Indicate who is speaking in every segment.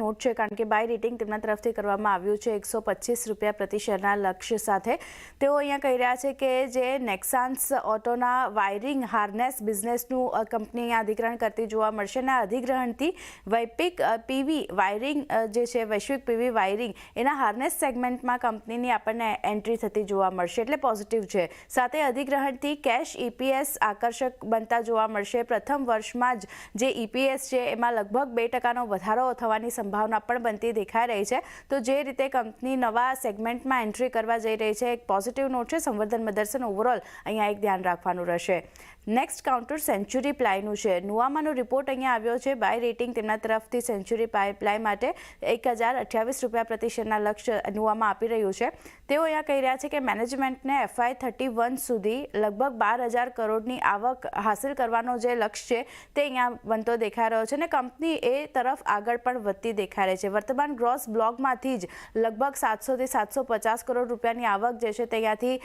Speaker 1: Not છે, કારણ કે બાય રેટિંગ તેમના તરફથી કરવામાં આવ્યું છે 125 રૂપિયા પ્રતિ શેરના લક્ષ્ય સાથે. તેઓ અહીંયા કહી રહ્યા છે કે જે નેક્સાન્સ ઓટોના વાયરિંગ હાર્નેસ બિઝનેસનું કંપની અહીંયા અધિગ્રહણ કરતી જોવા મળશે અને અધિગ્રહણથી વૈશ્વિક પીવી વાયરિંગ જે છે વૈશ્વિક પીવી વાયરિંગ એના હાર્નેસ સેગમેન્ટમાં કંપનીની આપણને એન્ટ્રી થતી જોવા મળશે, એટલે પોઝિટિવ છે. સાથે અધિગ્રહણથી કેશ EPS આકર્ષક બનતા જોવા મળશે. પ્રથમ વર્ષમાં જ જે EPS છે એમાં લગભગ 2% વધારો થવાની સંભાવના પણ બનતી દેખાઈ રહી છે. તો જે રીતે કંપની નવા સેગમેન્ટમાં એન્ટ્રી કરવા જઈ રહી છે, એક પોઝિટિવ નોટ છે. સંવર્ધન મદર્સન ઓવરઓલ અહીંયા એક ધ્યાન રાખવાનું રહેશે. નેક્સ્ટ કાઉન્ટર સેન્ચુરી પ્લાયનું છે. નુવામાનો રિપોર્ટ અહીંયા આવ્યો છે. બાય રેટિંગ તેમના તરફથી સેન્ચુરી પ્લાય માટે 1028 રૂપિયા પ્રતિ શેરના લક્ષ્ય નુવામાં આપી રહ્યું છે. તેઓ અહીંયા કહી રહ્યા છે કે મેનેજમેન્ટને FY31 સુધી લગભગ 12,000 કરોડની આવક હાંસલ કરવાનો જે લક્ષ્ય છે તે અહીંયા બનતો દેખાઈ રહ્યો છે અને કંપની એ તરફ આગળ પણ વધતી દેખાઈ રહી છે. વર્તમાન ગ્રોસ બ્લોકમાંથી જ લગભગ 700 થી 750 કરોડ રૂપિયાની આવક જે છે તે અહીંયાથી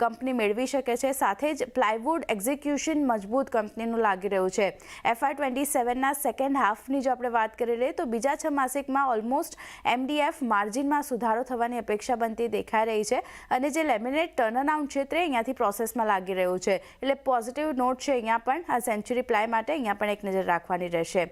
Speaker 1: કંપની મેળવી શકે છે. સાથે જ પ્લાયવુડ એક્ઝિક્યુશન મજબૂત કંપનીનું લાગી રહ્યું છે. FY27ના સેકન્ડ હાફની જો આપણે વાત કરી લઈએ તો બીજા 6 માસિકમાં ઓલમોસ્ટ MDF માર્જિનમાં સુધારો થવાની અપેક્ષા બનતી દેખાઈ રહી છે અને જે લેમિનેટ ટર્નઅરાઉન્ડ છે તે અહીંયાથી પ્રોસેસમાં લાગી રહ્યું છે, એટલે પોઝિટિવ નોટ છે અહીંયા પણ આ સેન્ચુરી પ્લાય માટે. અહીંયા પણ એક નજર રાખવાની રહેશે.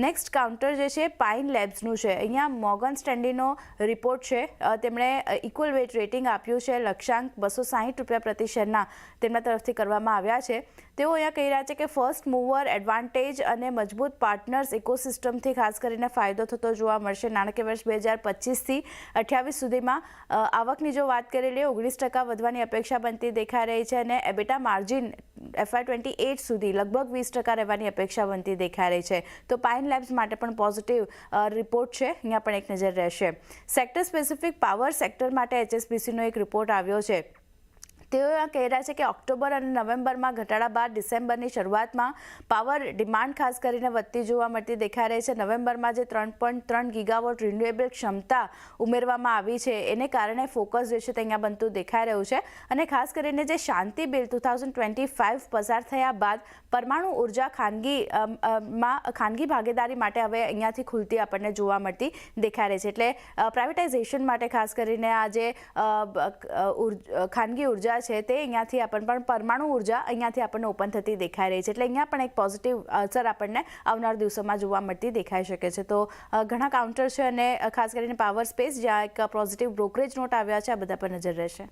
Speaker 1: નેક્સ્ટ કાઉન્ટર જે છે પાઇન લેબ્સનું છે. અહીંયા મોર્ગન સ્ટેન્લીનો રિપોર્ટ છે. તેમણે ઇક્વલ વેટ રેટિંગ આપ્યું છે. લક્ષ્યાંક 260 રૂપિયા પ્રતિ શેરના તેમના તરફથી કરવામાં આવ્યા છે. તેઓ અહીંયા કહી રહ્યા છે કે ફર્સ્ટ મૂવર એડવાન્ટેજ અને મજબૂત પાર્ટનર્સ ઇકોસિસ્ટમથી ખાસ કરીને ફાયદો થતો જોવા મળશે. નાણાકીય વર્ષ 2025થી 28 સુધીમાં આવકની જો વાત કરી લઈએ 19% વધવાની અપેક્ષા બનતી દેખાઈ રહી છે અને એબિટા માર્જિન FY28 સુધી લગભગ 20% રહેવાની અપેક્ષા બનતી દેખાઈ રહી છે. તો પાઇન લેબ્સ માટે પણ પોઝિટિવ રિપોર્ટ છે. અહીંયા પણ એક નજર રહેશે. સેક્ટર સ્પેસિફિક પાવર સેક્ટર માટે HSBCનો એક રિપોર્ટ આવ્યો છે. તેઓ કહી રહ્યા છે કે ઓક્ટોબર અને નવેમ્બરમાં ઘટાડા બાદ ડિસેમ્બરની શરૂઆતમાં પાવર ડિમાન્ડ ખાસ કરીને વધતી જોવા મળતી દેખાઈ રહી છે. નવેમ્બરમાં જે 3.3 ગીગાવોટ રિન્યુએબલ ક્ષમતા ઉમેરવામાં આવી છે એને કારણે ફોકસ જે છે તે અહીંયા બનતું દેખાઈ રહ્યું છે અને ખાસ કરીને જે શાંતિ બિલ 2025 પસાર થયા બાદ પરમાણુ ઉર્જા ખાનગી ભાગીદારી માટે હવે અહીંયાથી ખુલતી આપણને જોવા મળતી દેખાઈ રહી છે. એટલે પ્રાઇવેટાઇઝેશન માટે ખાસ કરીને આ જે ખાનગી ઉર્જા છે તે અહીંયાથી આપણને પણ પરમાણુ ઉર્જા અહીંયાથી આપણને ઓપન થતી દેખાઈ રહી છે. એટલે અહીંયા પણ એક પોઝિટિવ અસર આપણને આવનાર દિવસોમાં જોવા મળતી દેખાઈ શકે છે. તો ઘણા કાઉન્ટર છે અને ખાસ કરીને પાવર સ્પેસ જ્યાં એક પોઝિટિવ બ્રોકરેજ નોટ આવ્યા છે, આ બધા પર નજર રહેશે.